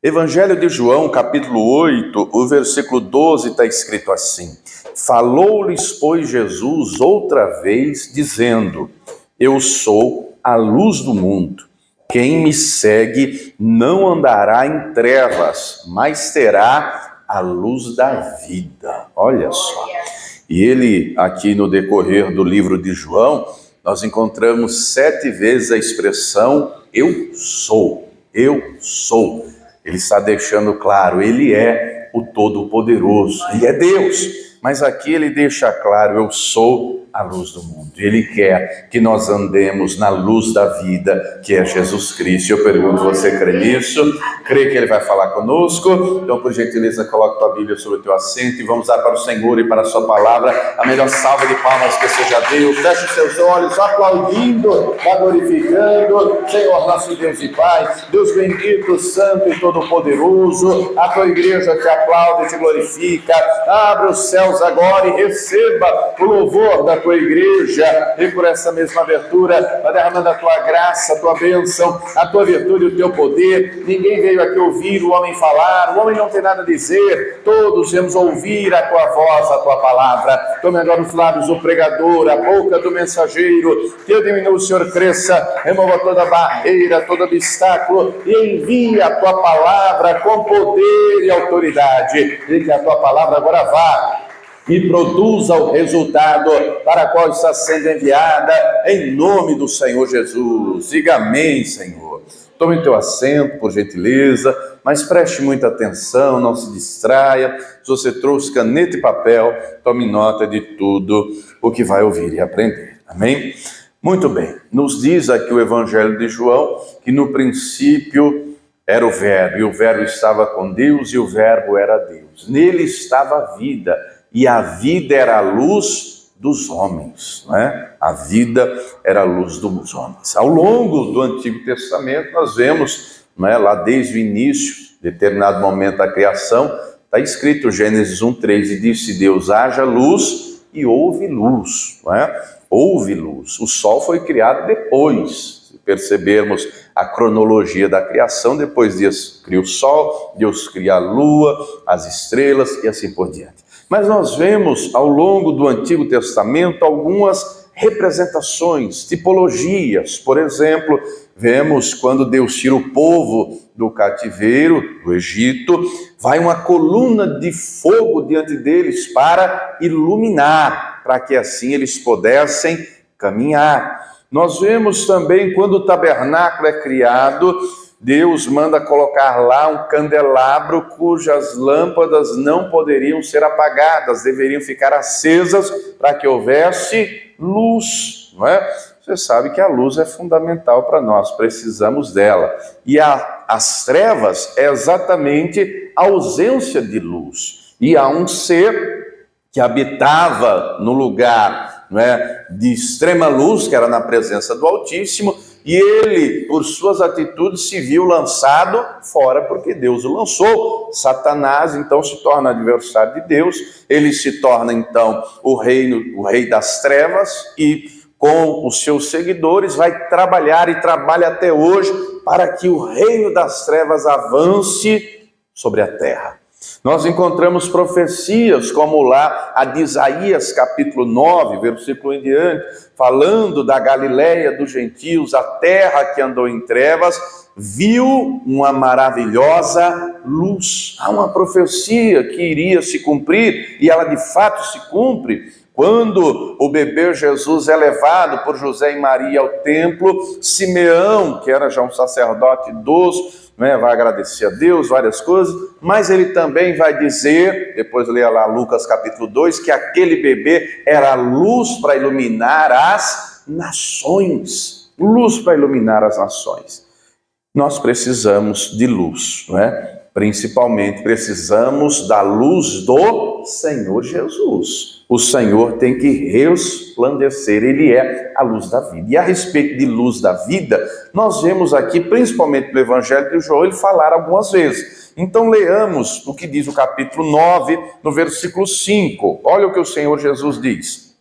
Evangelho de João, capítulo 8, o versículo 12 está escrito assim: Falou-lhes, pois, Jesus outra vez, dizendo: Eu sou a luz do mundo. Quem me segue não andará em trevas, mas terá a luz da vida. Olha só. E ele, aqui no decorrer do livro de João, nós encontramos 7 vezes a expressão eu sou, eu sou. Ele está deixando claro, ele é o Todo-Poderoso, ele é Deus. Mas aqui ele deixa claro, eu sou a luz do mundo. Ele quer que nós andemos na luz da vida, que é Jesus Cristo. Eu pergunto, você crê nisso? Crê que ele vai falar conosco? Então, por gentileza, coloque tua Bíblia sobre o teu assento e vamos dar para o Senhor e para a sua palavra a melhor salva de palmas que seja Deus. Feche os seus olhos, aplaudindo, glorificando. Senhor, nosso Deus e Pai, Deus bendito, santo e todo-poderoso, a tua igreja te aplaude e te glorifica. Abre os céus agora e receba o louvor da tua igreja, e por essa mesma abertura, vai derramando a tua graça, a tua bênção, a tua virtude e o teu poder. Ninguém veio aqui ouvir o homem falar, o homem não tem nada a dizer, todos vamos ouvir a tua voz, a tua palavra. Tome agora os lábios do pregador, a boca do mensageiro, que eu diminua, o Senhor cresça, remova toda barreira, todo obstáculo, e envie a tua palavra com poder e autoridade, e que a tua palavra agora vá e produza o resultado para qual está sendo enviada, em nome do Senhor Jesus. Diga amém, Senhor. Tome teu assento, por gentileza, mas preste muita atenção, não se distraia. Se você trouxe caneta e papel, tome nota de tudo o que vai ouvir e aprender. Amém? Muito bem. Nos diz aqui o Evangelho de João que no princípio era o Verbo, e o Verbo estava com Deus, e o Verbo era Deus. Nele estava a vida, e a vida era a luz dos homens, né? A vida era a luz dos homens. Ao longo do Antigo Testamento, nós vemos, né, lá desde o início, determinado momento da criação, está escrito Gênesis 1:3, e disse Deus, haja luz, e houve luz, né? Houve luz. O sol foi criado depois. Se percebermos a cronologia da criação, depois Deus cria o sol, Deus cria a lua, as estrelas e assim por diante. Mas nós vemos ao longo do Antigo Testamento algumas representações, tipologias. Por exemplo, vemos quando Deus tira o povo do cativeiro, do Egito, vai uma coluna de fogo diante deles para iluminar, para que assim eles pudessem caminhar. Nós vemos também quando o tabernáculo é criado, Deus manda colocar lá um candelabro cujas lâmpadas não poderiam ser apagadas, deveriam ficar acesas para que houvesse luz, não é? Você sabe que a luz é fundamental para nós, precisamos dela. E as trevas é exatamente a ausência de luz. E há um ser que habitava no lugar, não é, de extrema luz, que era na presença do Altíssimo, e ele, por suas atitudes, se viu lançado fora, porque Deus o lançou. Satanás, então, se torna adversário de Deus, ele se torna, então, o rei das trevas, e com os seus seguidores vai trabalhar, e trabalha até hoje, para que o reino das trevas avance sobre a terra. Nós encontramos profecias como lá a de Isaías capítulo 9, versículo em diante, falando da Galileia dos gentios, a terra que andou em trevas, viu uma maravilhosa luz. Há uma profecia que iria se cumprir, e ela de fato se cumpre, quando o bebê Jesus é levado por José e Maria ao templo. Simeão, que era já um sacerdote idoso, né, vai agradecer a Deus, várias coisas, mas ele também vai dizer, depois leia lá Lucas capítulo 2, que aquele bebê era luz para iluminar as nações. Luz para iluminar as nações. Nós precisamos de luz, não é? Principalmente precisamos da luz do Senhor Jesus. O Senhor tem que resplandecer, Ele é a luz da vida. E a respeito de luz da vida, nós vemos aqui, principalmente no Evangelho de João, ele falar algumas vezes. Então leamos o que diz o capítulo 9, no versículo 5. Olha o que o Senhor Jesus diz.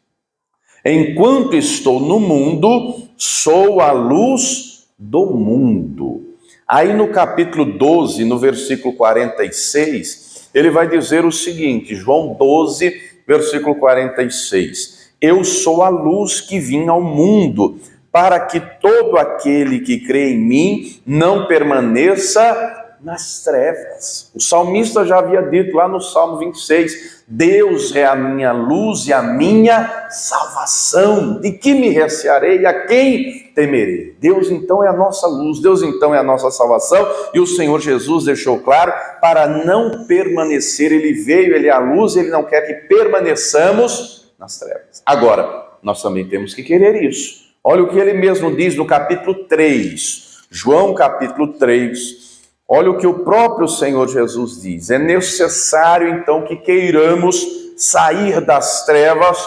Enquanto estou no mundo, sou a luz do mundo. Aí no capítulo 12, no versículo 46, ele vai dizer o seguinte, João 12, versículo 46. Eu sou a luz que vim ao mundo, para que todo aquele que crê em mim não permaneça nas trevas. O salmista já havia dito lá no Salmo 26, Deus é a minha luz e a minha salvação. De que me recearei? A quem temerei? Deus então é a nossa luz, Deus então é a nossa salvação, e o Senhor Jesus deixou claro, para não permanecer, ele veio, ele é a luz, ele não quer que permaneçamos nas trevas. Agora, nós também temos que querer isso. Olha o que ele mesmo diz no capítulo 3, João capítulo 3, olha o que o próprio Senhor Jesus diz, é necessário então que queiramos sair das trevas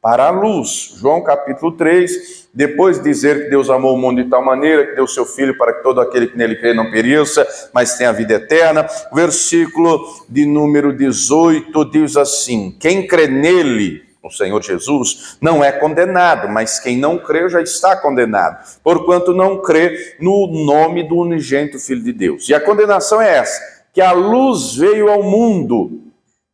para a luz. João capítulo 3, depois de dizer que Deus amou o mundo de tal maneira que deu seu Filho para que todo aquele que nele crê não pereça, mas tenha vida eterna. O versículo de número 18 diz assim, quem crê nele, o Senhor Jesus, não é condenado, mas quem não crê já está condenado, porquanto não crê no nome do unigênito Filho de Deus. E a condenação é essa, que a luz veio ao mundo,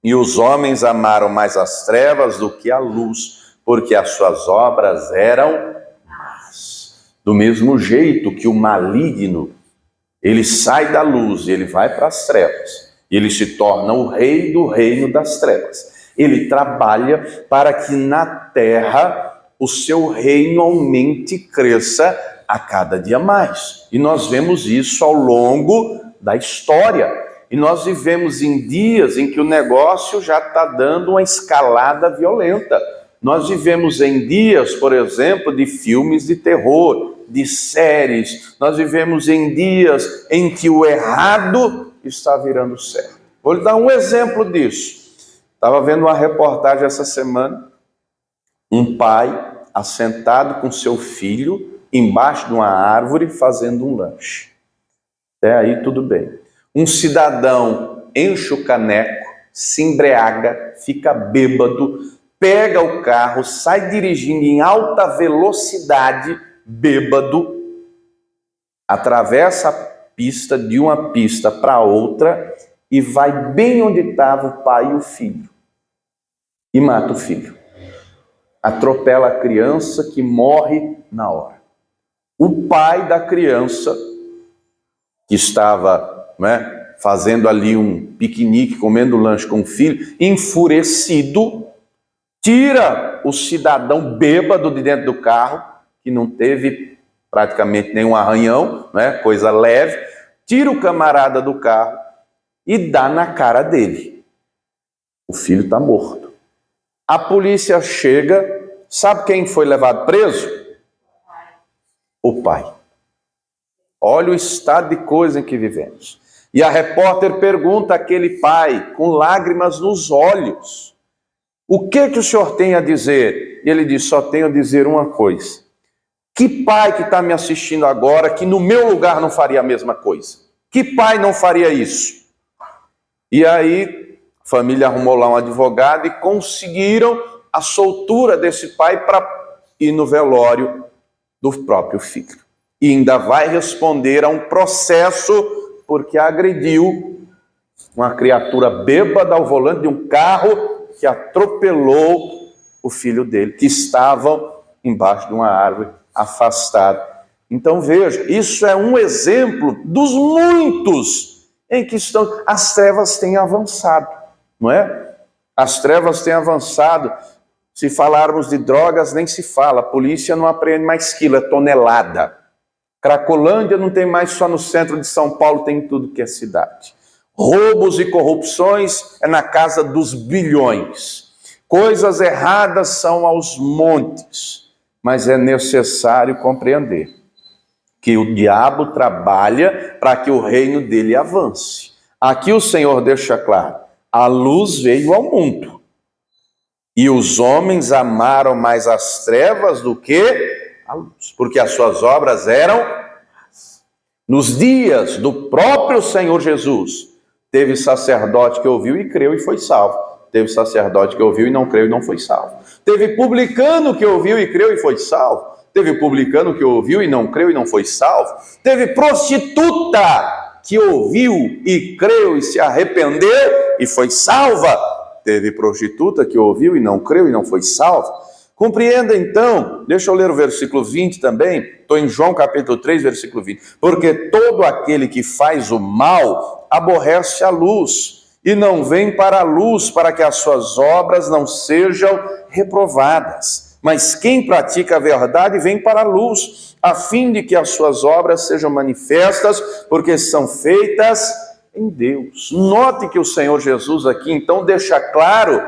e os homens amaram mais as trevas do que a luz, porque as suas obras eram más. Do mesmo jeito que o maligno, ele sai da luz e ele vai para as trevas, e ele se torna o rei do reino das trevas. Ele trabalha para que na terra o seu reino aumente e cresça a cada dia mais. E nós vemos isso ao longo da história. E nós vivemos em dias em que o negócio já está dando uma escalada violenta. Nós vivemos em dias, por exemplo, de filmes de terror, de séries. Nós vivemos em dias em que o errado está virando certo. Vou lhe dar um exemplo disso. Estava vendo uma reportagem essa semana, um pai assentado com seu filho embaixo de uma árvore fazendo um lanche. Até aí tudo bem. Um cidadão enche o caneco, se embriaga, fica bêbado, pega o carro, sai dirigindo em alta velocidade, bêbado, atravessa a pista de uma pista para outra e vai bem onde estava o pai e o filho. E mata o filho. Atropela a criança que morre na hora. O pai da criança, que estava fazendo ali um piquenique, comendo lanche com o filho, enfurecido, tira o cidadão bêbado de dentro do carro, que não teve praticamente nenhum arranhão, coisa leve, tira o camarada do carro e dá na cara dele. O filho está morto. A polícia chega, sabe quem foi levado preso? O pai. Olha o estado de coisa em que vivemos. E a repórter pergunta àquele pai, com lágrimas nos olhos, o que o senhor tem a dizer? E ele diz, só tenho a dizer uma coisa. Que pai que está me assistindo agora, que no meu lugar não faria a mesma coisa? Que pai não faria isso? E aí, a família arrumou lá um advogado e conseguiram a soltura desse pai para ir no velório do próprio filho. E ainda vai responder a um processo porque agrediu uma criatura bêbada ao volante de um carro que atropelou o filho dele, que estavam embaixo de uma árvore, afastado. Então veja, isso é um exemplo dos muitos em que as trevas têm avançado, não é? As trevas têm avançado. Se falarmos de drogas, nem se fala. A polícia não apreende mais quilo, é tonelada. Cracolândia não tem mais só no centro de São Paulo, tem em tudo que é cidade. Roubos e corrupções é na casa dos bilhões. Coisas erradas são aos montes. Mas é necessário compreender que o diabo trabalha para que o reino dele avance. Aqui o Senhor deixa claro, a luz veio ao mundo, e os homens amaram mais as trevas do que a luz, porque as suas obras eram más. Nos dias do próprio Senhor Jesus, teve sacerdote que ouviu e creu e foi salvo. Teve sacerdote que ouviu e não creu e não foi salvo. Teve publicano que ouviu e creu e foi salvo. Teve publicano que ouviu e não creu e não foi salvo. Teve prostituta que ouviu e creu e se arrependeu e foi salva. Teve prostituta que ouviu e não creu e não foi salva. Compreenda então, deixa eu ler o versículo 20 também, estou em João capítulo 3, versículo 20. Porque todo aquele que faz o mal aborrece a luz e não vem para a luz para que as suas obras não sejam reprovadas. Mas quem pratica a verdade vem para a luz, a fim de que as suas obras sejam manifestas, porque são feitas em Deus. Note que o Senhor Jesus aqui então deixa claro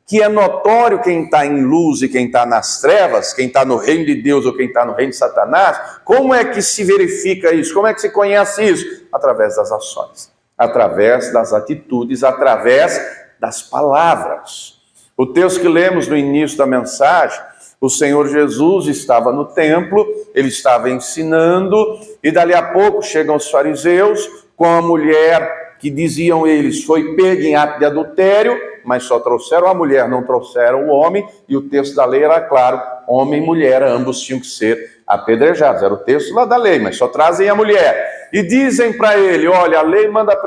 que é notório quem está em luz e quem está nas trevas, quem está no reino de Deus ou quem está no reino de Satanás. Como é que se verifica isso? Como é que se conhece isso? Através das ações, através das atitudes, através das palavras. O texto que lemos no início da mensagem, o Senhor Jesus estava no templo, ele estava ensinando, e dali a pouco chegam os fariseus com a mulher que diziam eles foi pega em ato de adultério, mas só trouxeram a mulher, não trouxeram o homem, e o texto da lei era claro, homem e mulher, ambos tinham que ser apedrejados. Era o texto lá da lei, mas só trazem a mulher. E dizem para ele, olha, a lei manda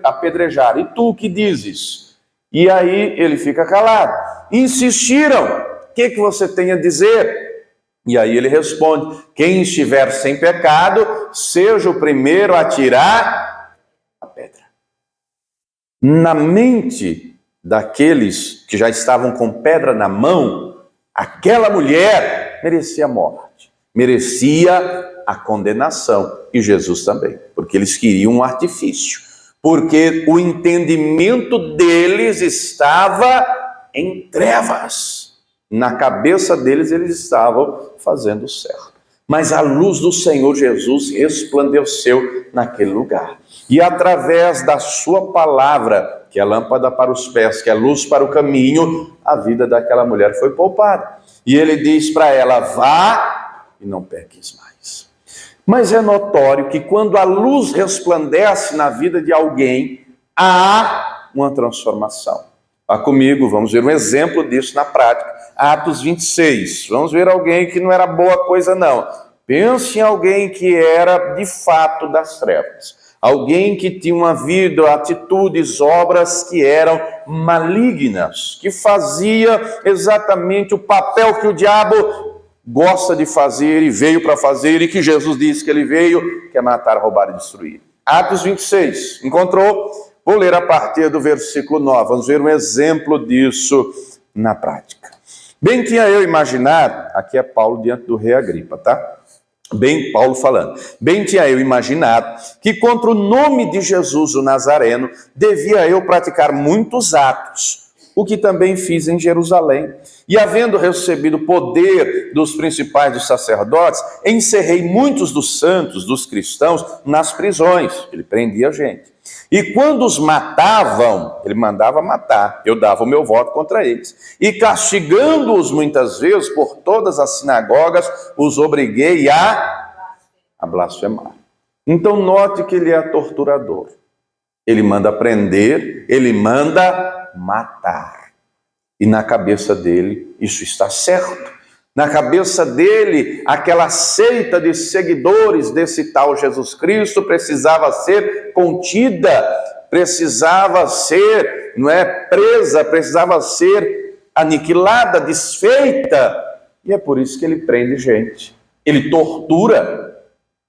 apedrejar, e tu o que dizes? E aí ele fica calado. Insistiram, o que você tem a dizer? E aí ele responde, quem estiver sem pecado, seja o primeiro a tirar a pedra. Na mente daqueles que já estavam com pedra na mão, aquela mulher merecia a morte, merecia a condenação, e Jesus também, porque eles queriam um artifício, porque o entendimento deles estava em trevas, na cabeça deles eles estavam fazendo certo, mas a luz do Senhor Jesus resplandeceu naquele lugar, e através da sua palavra, que é lâmpada para os pés, que é luz para o caminho, a vida daquela mulher foi poupada. E ele diz para ela, vá e não peques mais. Mas é notório que quando a luz resplandece na vida de alguém, há uma transformação. Vá comigo, vamos ver um exemplo disso na prática. Atos 26, vamos ver alguém que não era boa coisa não. Pense em alguém que era de fato das trevas. Alguém que tinha uma vida, atitudes, obras que eram malignas, que fazia exatamente o papel que o diabo gosta de fazer e veio para fazer, e que Jesus disse que ele veio, que é matar, roubar e destruir. Atos 26, encontrou? Vou ler a partir do versículo 9, vamos ver um exemplo disso na prática. Bem tinha eu imaginado, aqui é Paulo diante do rei Agripa, tá? Bem, Paulo falando, bem tinha eu imaginado que contra o nome de Jesus o Nazareno devia eu praticar muitos atos, o que também fiz em Jerusalém. E havendo recebido poder dos principais dos sacerdotes, encerrei muitos dos santos, dos cristãos, nas prisões. Ele prendia gente. E quando os matavam, ele mandava matar, eu dava o meu voto contra eles. E castigando-os muitas vezes por todas as sinagogas, os obriguei a blasfemar. Então note que ele é torturador. Ele manda prender, ele manda matar. E na cabeça dele isso está certo. Na cabeça dele, aquela seita de seguidores desse tal Jesus Cristo precisava ser contida, precisava ser, presa, precisava ser aniquilada, desfeita. E é por isso que ele prende gente. Ele tortura,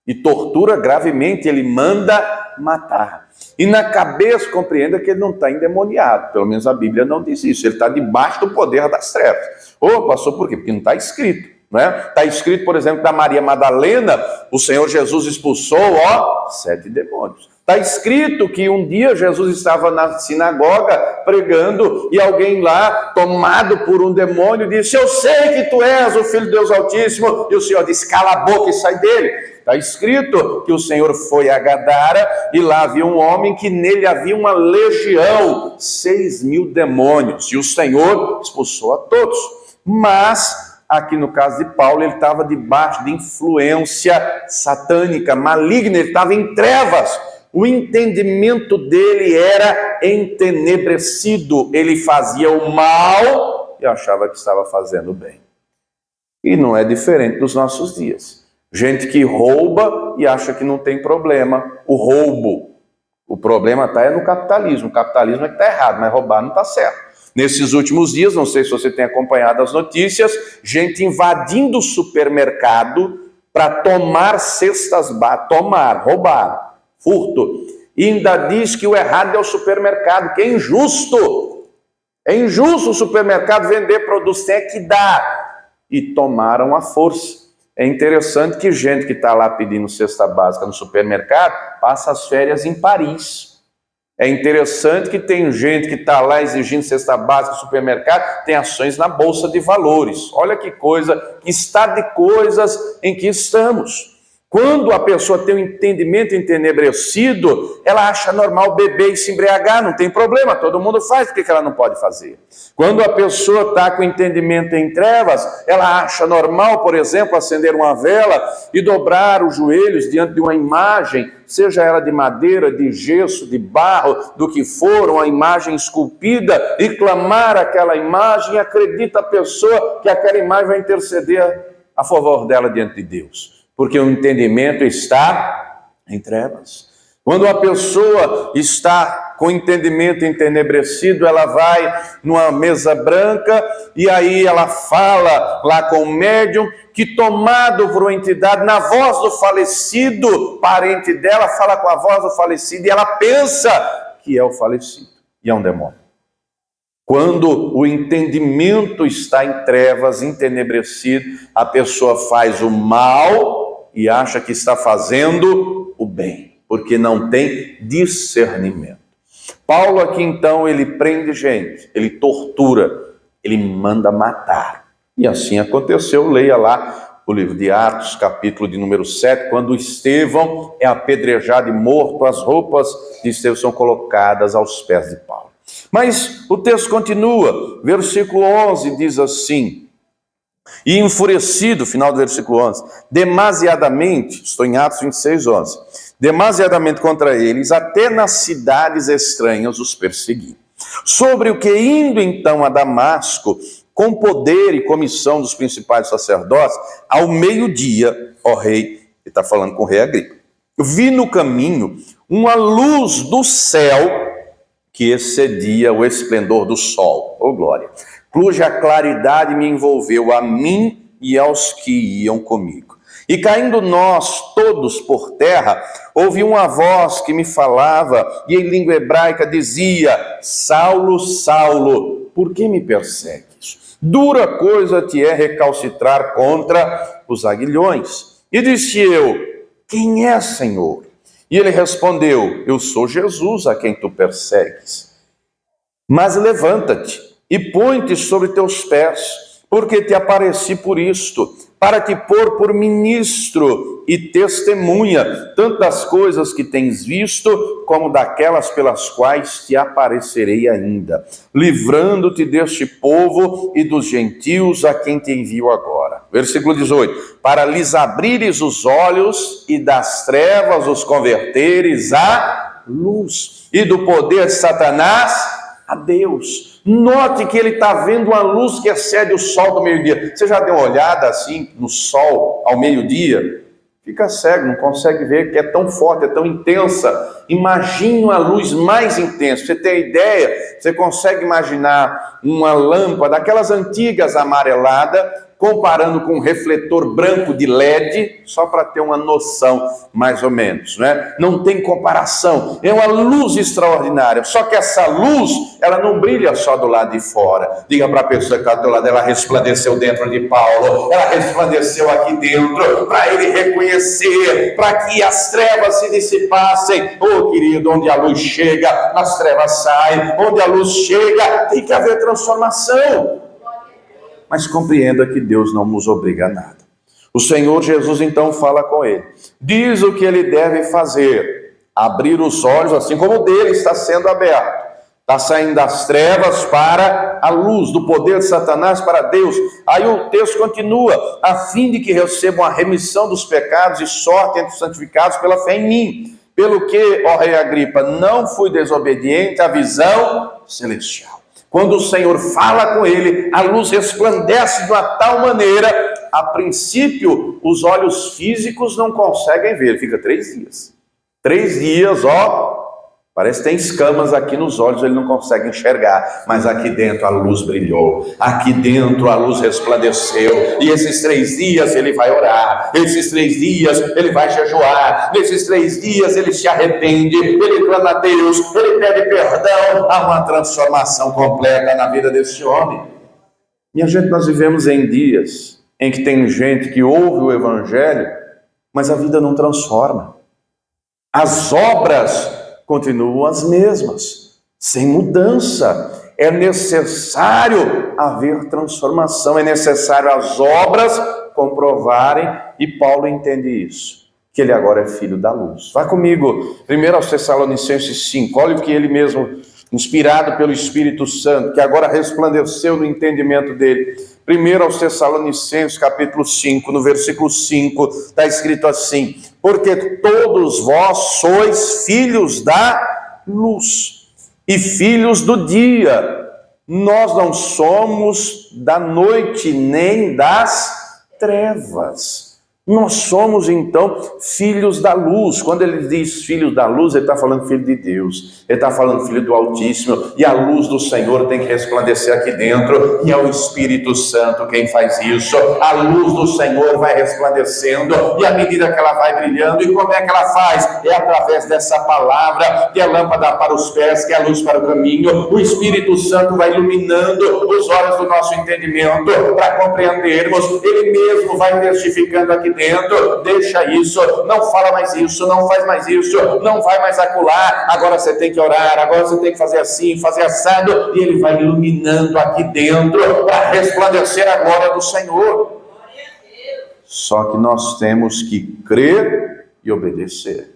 e tortura gravemente, ele manda matar. E na cabeça, compreenda que ele não está endemoniado, pelo menos a Bíblia não diz isso, ele está debaixo do poder das trevas. Pastor, por quê? Porque não está escrito, não é? Está escrito, por exemplo, da Maria Madalena, o Senhor Jesus expulsou, 7 demônios. Está escrito que um dia Jesus estava na sinagoga pregando e alguém lá, tomado por um demônio, disse, eu sei que tu és o Filho de Deus Altíssimo, e o Senhor disse, cala a boca e sai dele. Está escrito que o Senhor foi a Gadara e lá havia um homem que nele havia uma legião, 6.000 demônios, e o Senhor expulsou a todos. Mas, aqui no caso de Paulo, ele estava debaixo de influência satânica, maligna, ele estava em trevas. O entendimento dele era entenebrecido, ele fazia o mal e achava que estava fazendo o bem. E não é diferente dos nossos dias. Gente que rouba e acha que não tem problema. O roubo. O problema está no capitalismo. O capitalismo é que está errado, mas roubar não está certo. Nesses últimos dias, não sei se você tem acompanhado as notícias, gente invadindo o supermercado para tomar cestas básicas, roubar, furto. E ainda diz que o errado é o supermercado, que é injusto. É injusto o supermercado vender produtos, tem que dar. E tomaram a força. É interessante que gente que está lá pedindo cesta básica no supermercado passa as férias em Paris. É interessante que tem gente que está lá exigindo cesta básica no supermercado, tem ações na Bolsa de Valores. Olha que coisa, que estado de coisas em que estamos. Quando a pessoa tem um entendimento entenebrecido, ela acha normal beber e se embriagar, não tem problema, todo mundo faz, por que ela não pode fazer? Quando a pessoa está com entendimento em trevas, ela acha normal, por exemplo, acender uma vela e dobrar os joelhos diante de uma imagem, seja ela de madeira, de gesso, de barro, do que for, uma imagem esculpida, e clamar aquela imagem, e acredita a pessoa que aquela imagem vai interceder a favor dela diante de Deus. Porque o entendimento está em trevas. Quando a pessoa está com o entendimento entenebrecido, ela vai numa mesa branca e aí ela fala lá com o médium que, tomado por uma entidade, na voz do falecido, parente dela, fala com a voz do falecido e ela pensa que é o falecido. E é um demônio. Quando o entendimento está em trevas, entenebrecido, a pessoa faz o mal e acha que está fazendo o bem, porque não tem discernimento. Paulo aqui então, ele prende gente, ele tortura, ele manda matar. E assim aconteceu, leia lá o livro de Atos, capítulo de número 7, quando Estevão é apedrejado e morto, as roupas de Estevão são colocadas aos pés de Paulo. Mas o texto continua, versículo 11 diz assim: e enfurecido, final do versículo 11, demasiadamente, estou em Atos 26, 11, demasiadamente contra eles, até nas cidades estranhas os persegui. Sobre o que, indo então a Damasco, com poder e comissão dos principais sacerdotes, ao meio-dia, ó rei, ele está falando com o rei Agripa, vi no caminho uma luz do céu que excedia o esplendor do sol, ô glória, cuja claridade me envolveu a mim e aos que iam comigo. E caindo nós todos por terra, ouvi uma voz que me falava, e em língua hebraica dizia: Saulo, Saulo, por que me persegues? Dura coisa te é recalcitrar contra os aguilhões. E disse eu: quem é, Senhor? E ele respondeu: eu sou Jesus a quem tu persegues. Mas levanta-te e põe-te sobre teus pés, porque te apareci por isto, para te pôr por ministro e testemunha, tanto das coisas que tens visto, como daquelas pelas quais te aparecerei ainda, livrando-te deste povo e dos gentios a quem te envio agora. Versículo 18, para lhes abrires os olhos e das trevas os converteres à luz, e do poder de Satanás a Deus. Note que ele está vendo uma luz que excede o sol do meio-dia. Você já deu uma olhada assim no sol ao meio-dia? Fica cego, não consegue ver, que é tão forte, é tão intensa. Imagine uma luz mais intensa. Você tem ideia? Você consegue imaginar uma lâmpada, daquelas antigas amarelada, comparando com um refletor branco de LED, só para ter uma noção, mais ou menos, né? Não tem comparação, é uma luz extraordinária, só que essa luz, ela não brilha só do lado de fora. Diga para a pessoa que está do lado, ela resplandeceu dentro de Paulo, ela resplandeceu aqui dentro, para ele reconhecer, para que as trevas se dissipassem. Oh, querido, onde a luz chega, as trevas saem, onde a luz chega, tem que haver transformação. Mas compreenda que Deus não nos obriga a nada. O Senhor Jesus então fala com ele. Diz o que ele deve fazer. Abrir os olhos, assim como o dele está sendo aberto. Está saindo das trevas para a luz, do poder de Satanás para Deus. Aí o texto continua. A fim de que recebam a remissão dos pecados e sorte entre os santificados pela fé em mim. Pelo que, ó rei Agripa, não fui desobediente à visão celestial. Quando o Senhor fala com ele, a luz resplandece de uma tal maneira a princípio, os olhos físicos não conseguem ver. Fica 3 dias. 3 dias, parece que tem escamas aqui nos olhos, ele não consegue enxergar, mas aqui dentro a luz brilhou, aqui dentro a luz resplandeceu, e esses 3 dias ele vai orar, esses 3 dias ele vai jejuar, nesses 3 dias ele se arrepende, ele clama a Deus, ele pede perdão, há uma transformação completa na vida desse homem. Minha gente, nós vivemos em dias em que tem gente que ouve o Evangelho, mas a vida não transforma. As obras continuam as mesmas, sem mudança. É necessário haver transformação, é necessário as obras comprovarem, e Paulo entende isso, que ele agora é filho da luz. Vai comigo, 1 Tessalonicenses 5, olha o que ele mesmo, inspirado pelo Espírito Santo, que agora resplandeceu no entendimento dele. 1 Tessalonicenses capítulo 5, no versículo 5, está escrito assim: porque todos vós sois filhos da luz e filhos do dia. Nós não somos da noite nem das trevas. Nós somos, então, filhos da luz. Quando ele diz filhos da luz, ele está falando filho de Deus. Ele está falando filho do Altíssimo. E a luz do Senhor tem que resplandecer aqui dentro. E é o Espírito Santo quem faz isso. A luz do Senhor vai resplandecendo. E à medida que ela vai brilhando, e como é que ela faz? É através dessa palavra, que é lâmpada para os pés, que é a luz para o caminho. O Espírito Santo vai iluminando os olhos do nosso entendimento para compreendermos. Ele mesmo vai testificando aqui dentro: deixa isso, não fala mais isso, não faz mais isso, não vai mais acular, agora você tem que orar, agora você tem que fazer assim, fazer assado, e ele vai iluminando aqui dentro para resplandecer a glória do Senhor. Só que nós temos que crer e obedecer.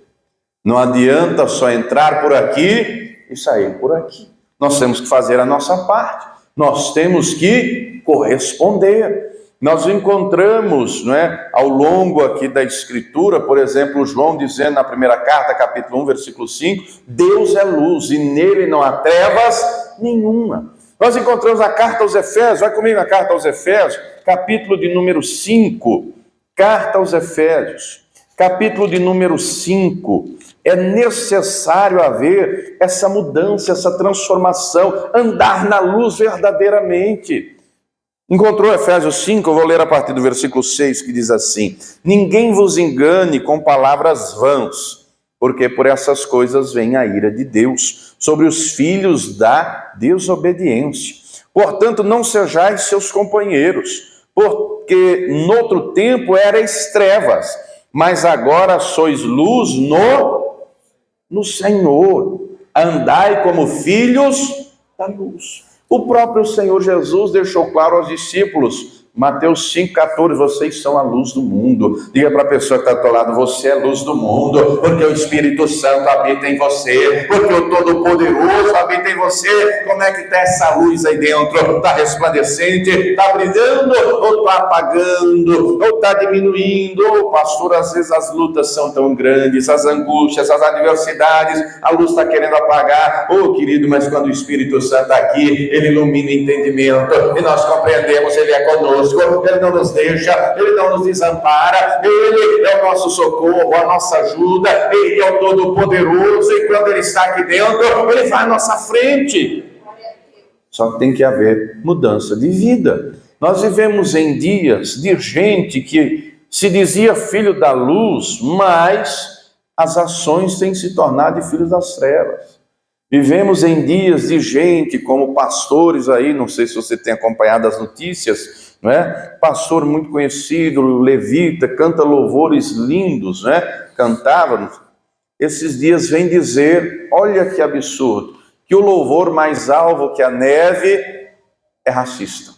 Não adianta só entrar por aqui e sair por aqui. Nós temos que fazer a nossa parte, nós temos que corresponder. Nós encontramos, ao longo aqui da Escritura, por exemplo, João dizendo na primeira carta, capítulo 1, versículo 5, Deus é luz e nele não há trevas nenhuma. Nós encontramos a carta aos Efésios, vai comigo na carta aos Efésios, capítulo de número 5, carta aos Efésios, capítulo de número 5, é necessário haver essa mudança, essa transformação, andar na luz verdadeiramente. Encontrou Efésios 5, eu vou ler a partir do versículo 6, que diz assim: ninguém vos engane com palavras vãs, porque por essas coisas vem a ira de Deus sobre os filhos da desobediência. Portanto, não sejais seus companheiros, porque noutro tempo erais trevas, mas agora sois luz no Senhor. Andai como filhos da luz. O próprio Senhor Jesus deixou claro aos discípulos, Mateus 5,14, vocês são a luz do mundo. Diga para a pessoa que está ao teu lado: você é a luz do mundo, porque o Espírito Santo habita em você, porque o Todo-Poderoso habita em você. Como é que está essa luz aí dentro? Está resplandecente? Está brilhando? Ou está apagando? Ou está diminuindo? Oh, pastor, às vezes as lutas são tão grandes, as angústias, as adversidades, a luz está querendo apagar. Oh, querido, mas quando o Espírito Santo está aqui, ele ilumina o entendimento, e nós compreendemos, ele é conosco. Ele não nos deixa, ele não nos desampara, ele é o nosso socorro, a nossa ajuda, ele é o Todo-Poderoso, e quando ele está aqui dentro, ele vai à nossa frente. Só que tem que haver mudança de vida. Nós vivemos em dias de gente que se dizia filho da luz, mas as ações têm se tornado de filhos das trevas. Vivemos em dias de gente como pastores aí, não sei se você tem acompanhado as notícias, pastor muito conhecido, levita, canta louvores lindos, cantava. Esses dias vem dizer, olha que absurdo, que o louvor mais alvo que a neve é racista.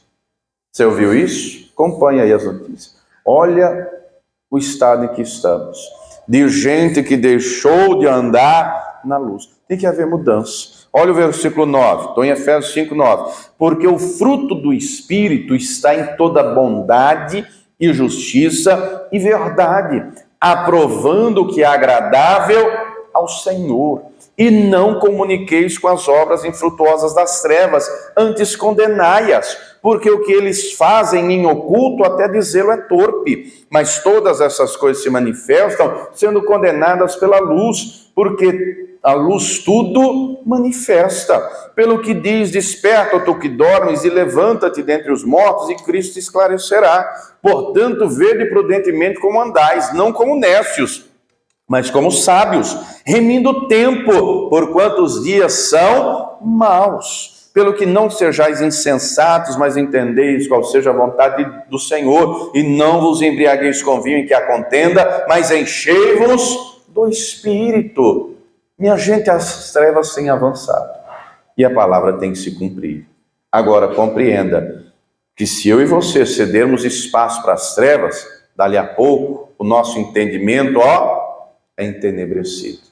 Você ouviu isso? Acompanhe aí as notícias. Olha o estado em que estamos, de gente que deixou de andar na luz. Tem que haver mudança. Olha o versículo 9, estou em Efésios 5, 9. Porque o fruto do Espírito está em toda bondade e justiça e verdade, aprovando o que é agradável ao Senhor. E não comuniqueis com as obras infrutuosas das trevas, antes condenai-as, porque o que eles fazem em oculto, até dizê-lo, é torpe. Mas todas essas coisas se manifestam sendo condenadas pela luz, porque a luz tudo manifesta. Pelo que diz: desperta, tu que dormes, e levanta-te dentre os mortos, e Cristo te esclarecerá. Portanto, vede prudentemente como andais, não como necios, mas como sábios, remindo o tempo, porquanto os dias são maus. Pelo que não sejais insensatos, mas entendeis qual seja a vontade do Senhor, e não vos embriagueis com vinho em que há contenda, mas enchei-vos do Espírito. Minha gente, as trevas têm avançado, e a palavra tem que se cumprir. Agora, compreenda que se eu e você cedermos espaço para as trevas, dali a pouco, o nosso entendimento, é entenebrecido.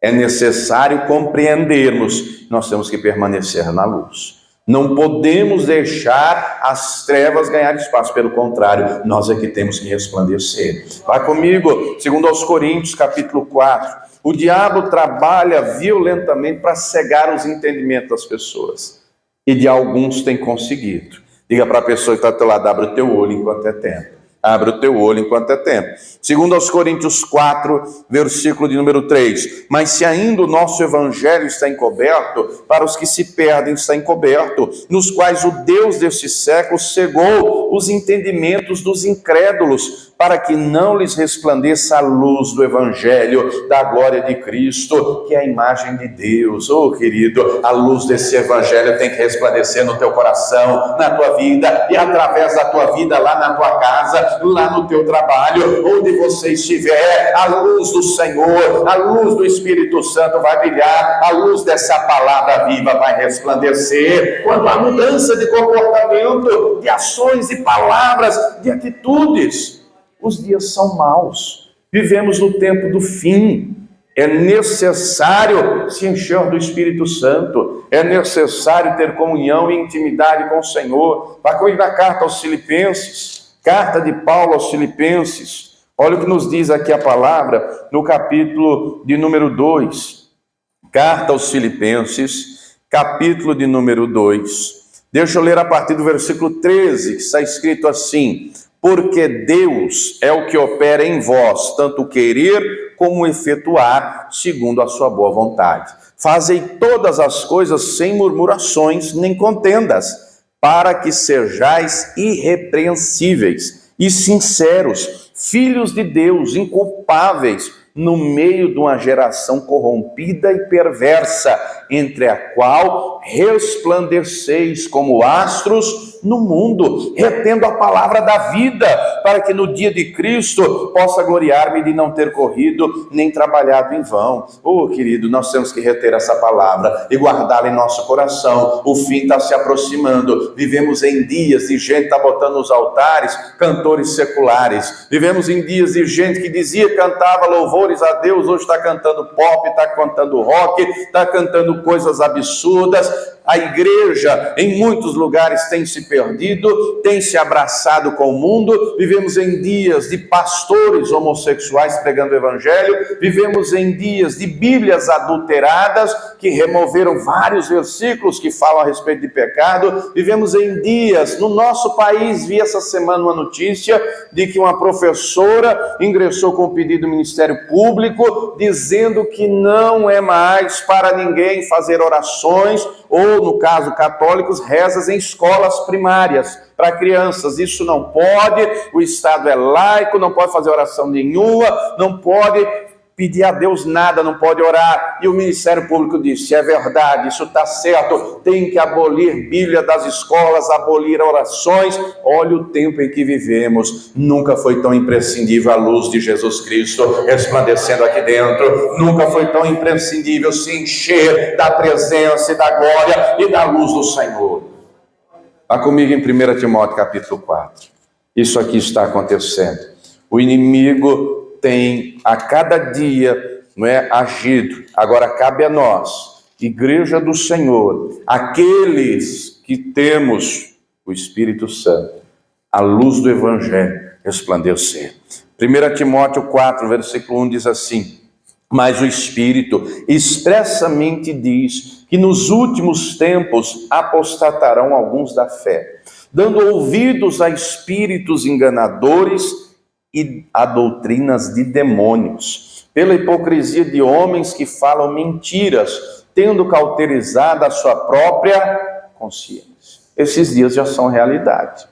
É necessário compreendermos, nós temos que permanecer na luz. Não podemos deixar as trevas ganhar espaço, pelo contrário, nós é que temos que resplandecer. Vai comigo, segundo aos Coríntios, capítulo 4. O diabo trabalha violentamente para cegar os entendimentos das pessoas. E de alguns tem conseguido. Diga para a pessoa que está ao teu lado: abre o teu olho enquanto é tempo. Abre o teu olho enquanto é tempo. Segundo aos Coríntios 4, versículo de número 3. Mas se ainda o nosso evangelho está encoberto, para os que se perdem está encoberto, nos quais o Deus deste século cegou os entendimentos dos incrédulos, para que não lhes resplandeça a luz do evangelho da glória de Cristo, que é a imagem de Deus. Oh, querido, a luz desse evangelho tem que resplandecer no teu coração, na tua vida, e através da tua vida, lá na tua casa, lá no teu trabalho, onde você estiver, a luz do Senhor, a luz do Espírito Santo vai brilhar, a luz dessa palavra viva vai resplandecer. Quando há mudança de comportamento, de ações, de palavras, de atitudes, os dias são maus, vivemos no tempo do fim. É necessário se encher do Espírito Santo, é necessário ter comunhão e intimidade com o Senhor. Vai comigo na carta aos Filipenses, carta de Paulo aos Filipenses. Olha o que nos diz aqui a palavra no capítulo de número 2. Carta aos Filipenses, capítulo de número 2. Deixa eu ler a partir do versículo 13, que está escrito assim: porque Deus é o que opera em vós, tanto querer como efetuar, segundo a sua boa vontade. Fazei todas as coisas sem murmurações nem contendas, para que sejais irrepreensíveis e sinceros, filhos de Deus, inculpáveis, no meio de uma geração corrompida e perversa, entre a qual resplandeceis como astros no mundo, retendo a palavra da vida, para que no dia de Cristo possa gloriar-me de não ter corrido nem trabalhado em vão. Oh, querido, nós temos que reter essa palavra e guardá-la em nosso coração. O fim está se aproximando. Vivemos em dias de gente que está botando nos altares cantores seculares. Vivemos em dias de gente que dizia, cantava louvores a Deus, hoje está cantando pop, está cantando rock, está cantando coisas absurdas. A igreja em muitos lugares tem se perdido, tem se abraçado com o mundo. Vivemos em dias de pastores homossexuais pregando o evangelho, vivemos em dias de bíblias adulteradas que removeram vários versículos que falam a respeito de pecado. Vivemos em dias, no nosso país, vi essa semana uma notícia de que uma professora ingressou com um pedido do Ministério Público dizendo que não é mais para ninguém fazer orações, ou no caso católicos, rezas em escolas primárias para crianças. Isso não pode, o Estado é laico, não pode fazer oração nenhuma, não pode pedir a Deus nada, não pode orar. E o Ministério Público disse, é verdade, isso está certo, tem que abolir Bíblia das escolas, abolir orações. Olha o tempo em que vivemos, nunca foi tão imprescindível a luz de Jesus Cristo resplandecendo aqui dentro, nunca foi tão imprescindível se encher da presença e da glória e da luz do Senhor. Vá comigo em 1 Timóteo capítulo 4, isso aqui está acontecendo. O inimigo tem a cada dia, agido. Agora cabe a nós, igreja do Senhor, aqueles que temos o Espírito Santo, a luz do Evangelho resplandecer. 1 Timóteo 4, versículo 1 diz assim: mas o Espírito expressamente diz que nos últimos tempos apostatarão alguns da fé, dando ouvidos a espíritos enganadores e a doutrinas de demônios, pela hipocrisia de homens que falam mentiras, tendo cauterizado a sua própria consciência. Esses dias já são realidade.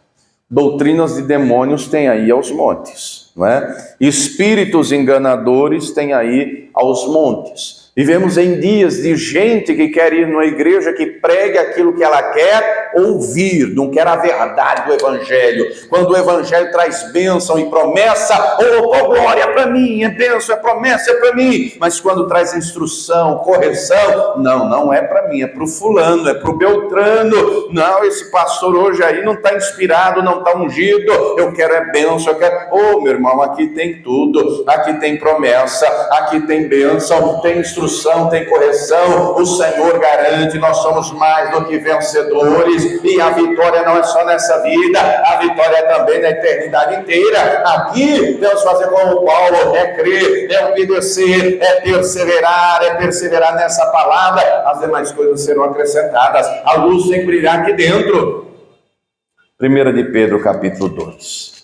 Doutrinas de demônios tem aí aos montes, não é? Espíritos enganadores tem aí aos montes. Vivemos em dias de gente que quer ir numa igreja que pregue aquilo que ela quer ouvir, não quer a verdade do evangelho. Quando o evangelho traz bênção e promessa, glória para mim, é bênção, é promessa, é para mim. Mas quando traz instrução, correção, não é para mim, é para o fulano, é para o Beltrano. Não, esse pastor hoje aí não está inspirado, não está ungido, eu quero é bênção, eu quero... meu irmão, aqui tem tudo, aqui tem promessa, aqui tem bênção, tem instrução, tem correção, o Senhor garante, nós somos mais do que vencedores, e a vitória não é só nessa vida, a vitória é também na eternidade inteira. Aqui, Deus fazer como Paulo, é crer, é obedecer, é perseverar nessa palavra, as demais coisas serão acrescentadas, a luz tem que brilhar aqui dentro. 1 de Pedro, capítulo 2.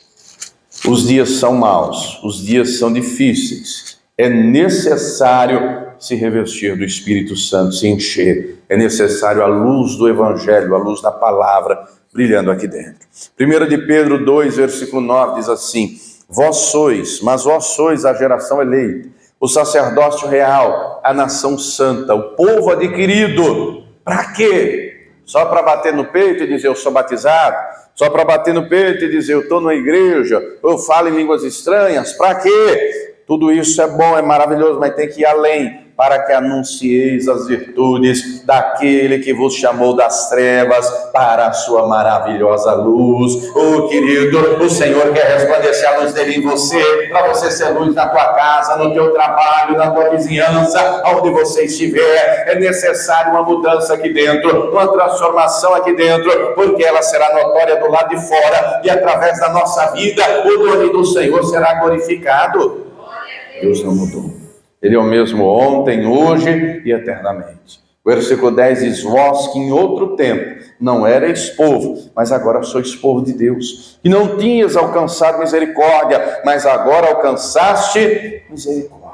Os dias são maus, os dias são difíceis, é necessário se revestir do Espírito Santo, se encher. É necessário a luz do Evangelho, a luz da palavra, brilhando aqui dentro. 1 de Pedro 2, versículo 9, diz assim: vós sois a geração eleita, o sacerdócio real, a nação santa, o povo adquirido. Para quê? Só para bater no peito e dizer eu sou batizado? Só para bater no peito e dizer eu estou numa igreja, eu falo em línguas estranhas? Para quê? Tudo isso é bom, é maravilhoso, mas tem que ir além, para que anuncieis as virtudes daquele que vos chamou das trevas para a sua maravilhosa luz. Querido, o Senhor quer resplandecer a luz dele em você, para você ser luz na tua casa, no teu trabalho, na tua vizinhança, onde você estiver. É necessário uma mudança aqui dentro, uma transformação aqui dentro, porque ela será notória do lado de fora, e através da nossa vida, o nome do Senhor será glorificado. Deus não mudou. Ele é o mesmo ontem, hoje e eternamente. O versículo 10 diz: vós que em outro tempo não erais povo, mas agora sois povo de Deus. E não tinhas alcançado misericórdia, mas agora alcançaste misericórdia.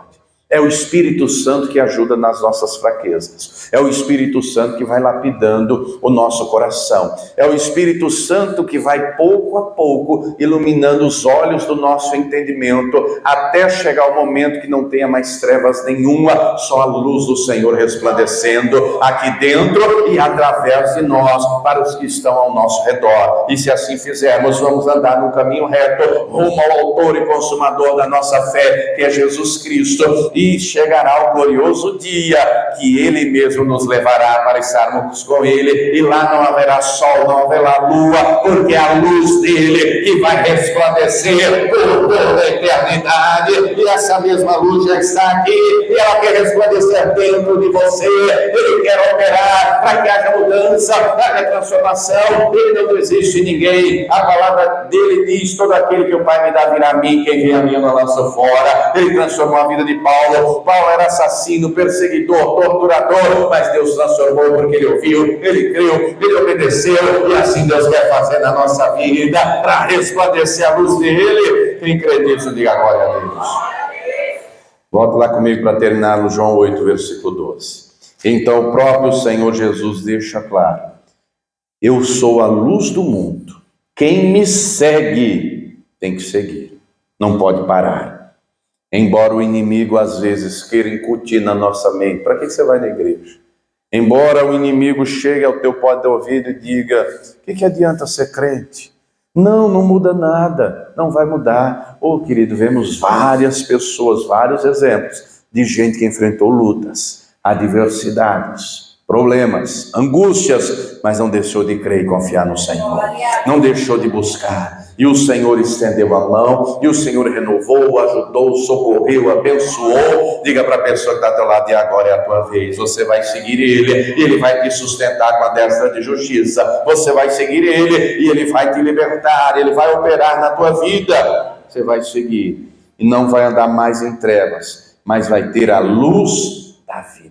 É o Espírito Santo que ajuda nas nossas fraquezas. É o Espírito Santo que vai lapidando o nosso coração. É o Espírito Santo que vai pouco a pouco iluminando os olhos do nosso entendimento, até chegar o momento que não tenha mais trevas nenhuma, só a luz do Senhor resplandecendo aqui dentro e através de nós, para os que estão ao nosso redor. E se assim fizermos, vamos andar no caminho reto, rumo ao autor e consumador da nossa fé, que é Jesus Cristo. E chegará o glorioso dia que Ele mesmo nos levará para estarmos com Ele, e lá não haverá sol, não haverá lua, porque é a luz dele que vai resplandecer por toda a eternidade. E essa mesma luz já está aqui, e ela quer resplandecer dentro de você. Ele quer operar para que haja mudança, haja transformação. Ele não existe em ninguém. A palavra dele diz: todo aquele que o Pai me dá virá a mim, quem vem a mim eu não lanço fora. Ele transformou a vida de Paulo. Paulo era assassino, perseguidor, torturador, mas Deus transformou porque ele ouviu, ele creu, ele obedeceu, e assim Deus quer fazer na nossa vida, para resplandecer a luz dele. Quem crê nisso, diga glória a Deus. Volta lá comigo para terminar no João 8, versículo 12. Então o próprio Senhor Jesus deixa claro: eu sou a luz do mundo, quem me segue tem que seguir, não pode parar. Embora o inimigo às vezes queira incutir na nossa mente: para que você vai na igreja? Embora o inimigo chegue ao teu pó de ouvido e diga: o que adianta ser crente? Não muda nada, não vai mudar. Querido, vemos várias pessoas, vários exemplos de gente que enfrentou lutas, adversidades, problemas, angústias, mas não deixou de crer e confiar no Senhor, não deixou de buscar. E o Senhor estendeu a mão, e o Senhor renovou, ajudou, socorreu, abençoou. Diga para a pessoa que está ao teu lado: e agora é a tua vez. Você vai seguir Ele, Ele vai te sustentar com a destra de justiça. Você vai seguir Ele, e Ele vai te libertar, Ele vai operar na tua vida. Você vai seguir, e não vai andar mais em trevas, mas vai ter a luz da vida.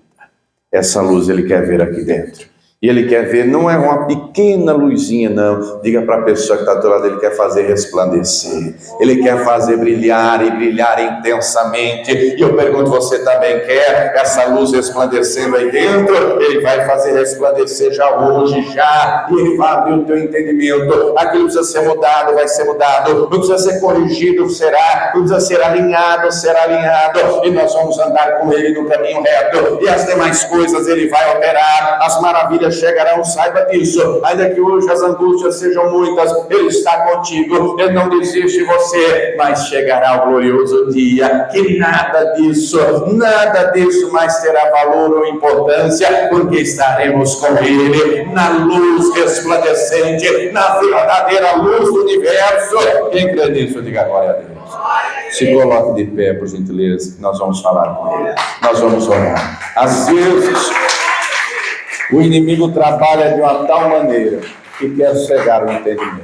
Essa luz Ele quer ver aqui dentro. E Ele quer ver, não é uma pequena luzinha, não. Diga para a pessoa que está do teu lado, Ele quer fazer resplandecer. Ele quer fazer brilhar e brilhar intensamente. E eu pergunto, você também quer essa luz resplandecendo aí dentro? Ele vai fazer resplandecer já hoje, já. E Ele vai abrir o teu entendimento. Aquilo precisa ser mudado, vai ser mudado. Não precisa ser corrigido, será. Não precisa ser alinhado, será alinhado. E nós vamos andar com Ele no caminho reto. E as demais coisas Ele vai operar. As maravilhas chegarão, saiba disso. Ainda que hoje as angústias sejam muitas, Ele está contigo, Ele não desiste de você, mas chegará o glorioso dia que nada disso mais terá valor ou importância, porque estaremos com Ele na luz resplandecente, na verdadeira luz do universo. Quem crê nisso, diga glória a Deus. Se coloque de pé, por gentileza, nós vamos falar com Ele, nós vamos orar. Às vezes o inimigo trabalha de uma tal maneira que quer cegar o entendimento.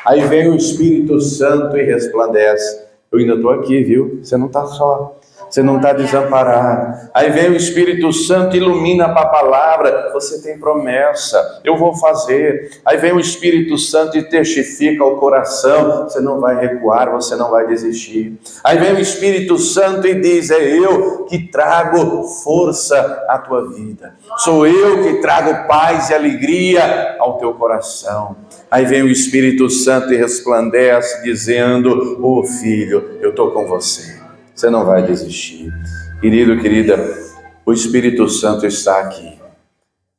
Aí vem o Espírito Santo e resplandece. Eu ainda estou aqui, viu? Você não está só. Você não está desamparado. Aí vem o Espírito Santo e ilumina para a palavra. Você tem promessa, eu vou fazer. Aí vem o Espírito Santo e testifica o coração. Você não vai recuar, você não vai desistir. Aí vem o Espírito Santo e diz, é eu que trago força à tua vida. Sou eu que trago paz e alegria ao teu coração. Aí vem o Espírito Santo e resplandece dizendo, ô filho, eu estou com você. Você não vai desistir. Querido, querida, o Espírito Santo está aqui.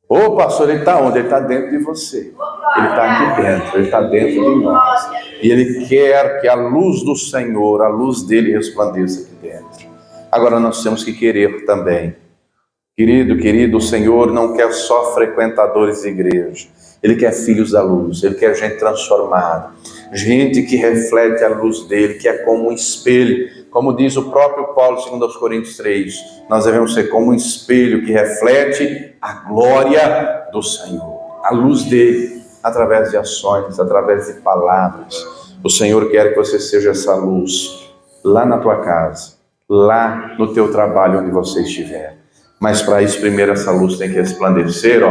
Ô pastor, ele está onde? Ele está dentro de você. Ele está aqui dentro, ele está dentro de nós. E ele quer que a luz do Senhor, a luz dele resplandeça aqui dentro. Agora nós temos que querer também. Querido, o Senhor não quer só frequentadores de igreja. Ele quer filhos da luz, Ele quer gente transformada. Gente que reflete a luz dele, que é como um espelho. Como diz o próprio Paulo, segundo aos Coríntios 3, nós devemos ser como um espelho que reflete a glória do Senhor. A luz dele, através de ações, através de palavras. O Senhor quer que você seja essa luz lá na tua casa, lá no teu trabalho, onde você estiver. Mas para isso, primeiro essa luz tem que resplandecer,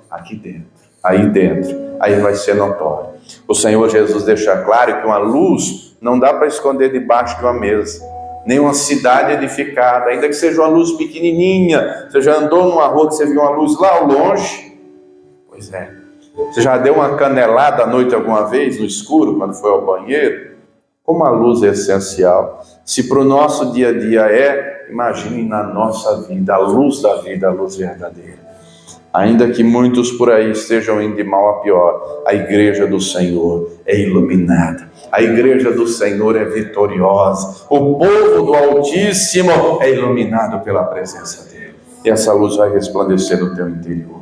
aqui dentro, aí dentro. Aí vai ser notório. O Senhor Jesus deixa claro que uma luz não dá para esconder debaixo de uma mesa, nem uma cidade edificada, ainda que seja uma luz pequenininha. Você já andou numa rua que você viu uma luz lá ao longe? Pois é. Você já deu uma canelada à noite alguma vez, no escuro, quando foi ao banheiro? Como a luz é essencial. Se para o nosso dia a dia imagine na nossa vida, a luz da vida, a luz verdadeira. Ainda que muitos por aí estejam indo de mal a pior, a igreja do Senhor é iluminada. A igreja do Senhor é vitoriosa. O povo do Altíssimo é iluminado pela presença dele. E essa luz vai resplandecer no teu interior.